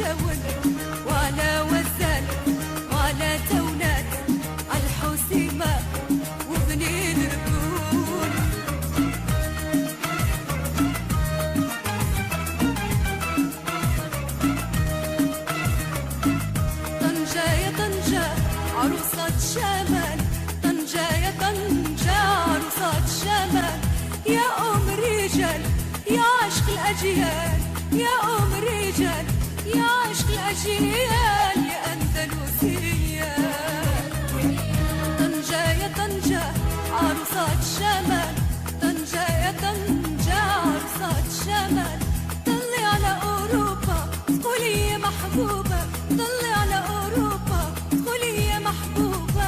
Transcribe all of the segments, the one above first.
الشاول وعلى وزان وعلى تونات الحسيمة وبنين ركون. طنجة يا طنجة عروسة شمال، طنجة يا طنجة عروسة شمال، يا أم رجال يا عشق الأجيال، يا أم رجال يا عشق الأجيال، يا أندلسية. طنجة يا طنجة عروسة شمال، طنجة يا طنجة عروسة شمال، طلي على أوروبا تقولي يا محبوبة، طلي على أوروبا تقولي يا محبوبة،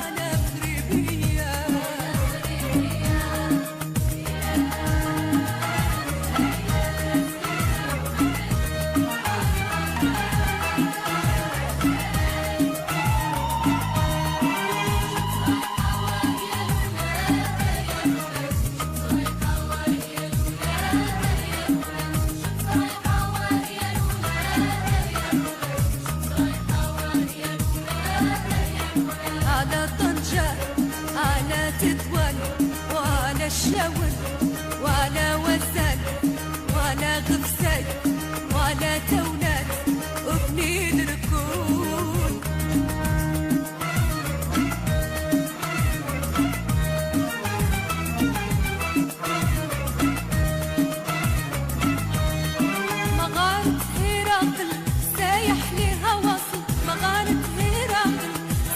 أنا مغربية. على طنجة على تطوان وعلى الشاول وعلى وزان وعلى غفسان وعلى تونات وبنين ركون. مغارة هرقل سايح لها وصل، مغارة هرقل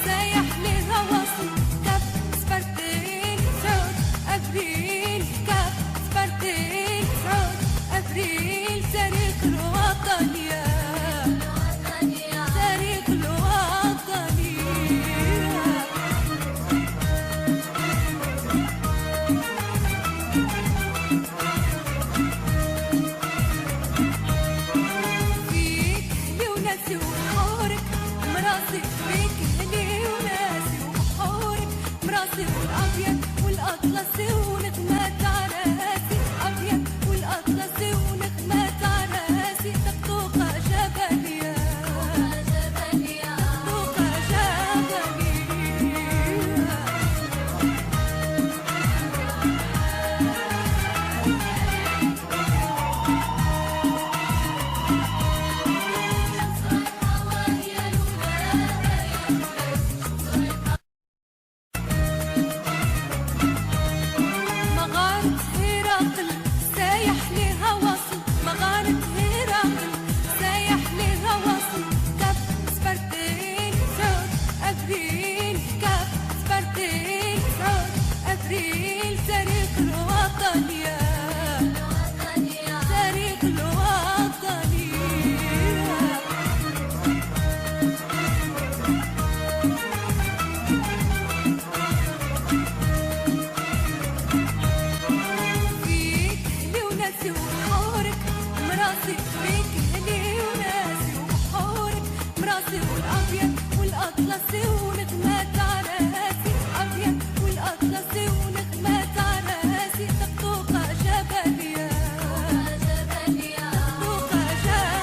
سايح لها وصل، كف سبرتين سعود أبريل، كف سبرتين سعود أبريل، تاريخ الوطنية تاريخ الوطنية. فيك هلي وناسي وبحورك مراسي، فيك هلي وناسي وبحورك مراسي، والأبيض والأطلسي ونغمات على راسي، أبيض والأطلسي ونغمات على راسي، طقطوقة جبلية طقطوقة جبلية. مغارة هرقل سايح لها وصل، مغارة هرقل سايح لها وصل، كف سبرتين سعود أبريل، كف سبرتين سعود أبريل، تاريخ الوطنية تاريخ الوطنية. فيك هلي وناسي وبحورك مراسي، فيك هلي وناسي وبحورك مراسي، والأبيض والأطلسي ونغمات على راسي، أبيض والأطلسي ونغمات على راسي، طقطوقة جبلية طقطوقة جبلية.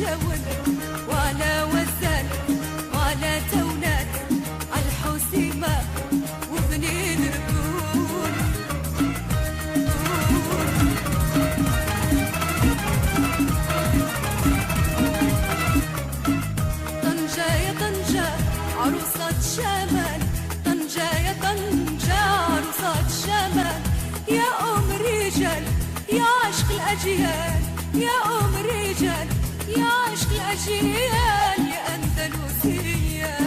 الشاول وعلى وزان وعلى تونات على الحسيمة وبنين ركون. طنجة يا طنجة عروسة شمال، طنجة يا طنجة عروسة شمال، يا أم رجال يا عشق الأجيال، يا أم رجال يا عشق الأجيال، يا أندلسية.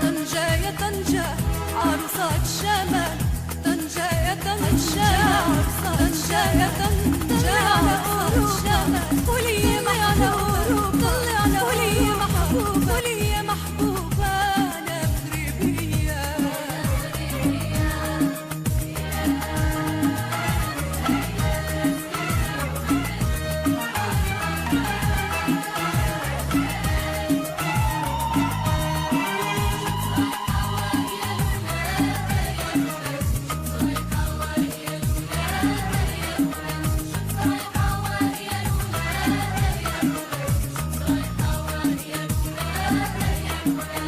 طنجة يا طنجة عروسة شمال، طنجة يا طنجة طنجة يا طنجة عروسة شمال، ولي على غروب طلي على ولي محبوب، ولي محبوبة أنا مغربية.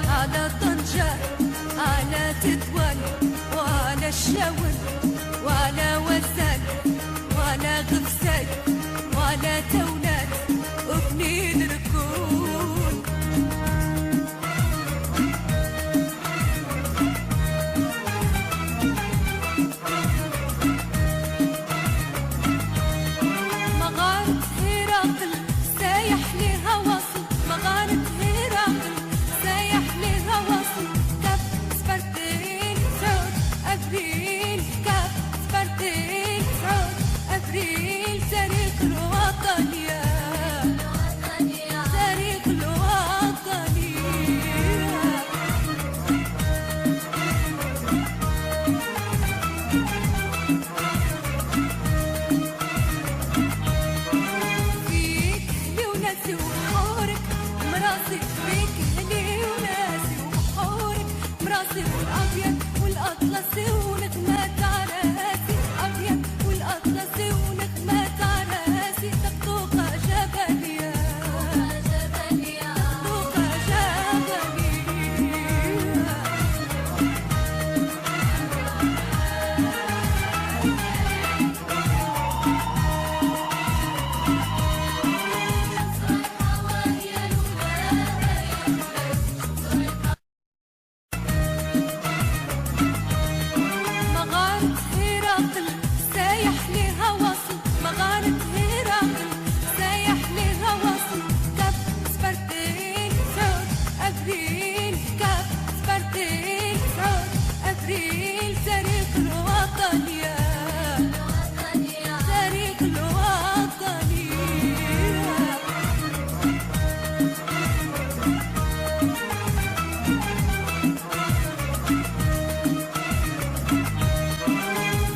على طنجة على تطوان وعلى الشاول وعلى وزان وعلى غفسان وعلى تونات وبنين ركون. مغارة هرقل سايح لها وصل، مغارة هرقل سايح لها وصل، كف سبرتين سعود أبريل، كف سبرتين سعود أبريل، تاريخ الوطنية تاريخ الوطنية. فيك لي وناسي وبحورك مراسي، فيك لي وناسي وبحورك مراسي، والأبيض والأطلسي ونغمات على راسي، أبيض والأطلسي ونغمات على راسي، طقطوقة جبلية طقطوقة جبلية. مغارة هرقل سايح لها وصل، مغارة هرقل سايح لها وصل، كف سبرتين سعود أبريل، كف سبرتين سعود أبريل، تاريخ الوطنية تاريخ الوطنية.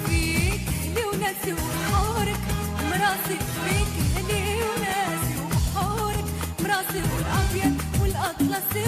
فيك لي وناسي وبحورك مراسي، فيك لي وناسي وبحورك مراسي، والأبيض والأطلسي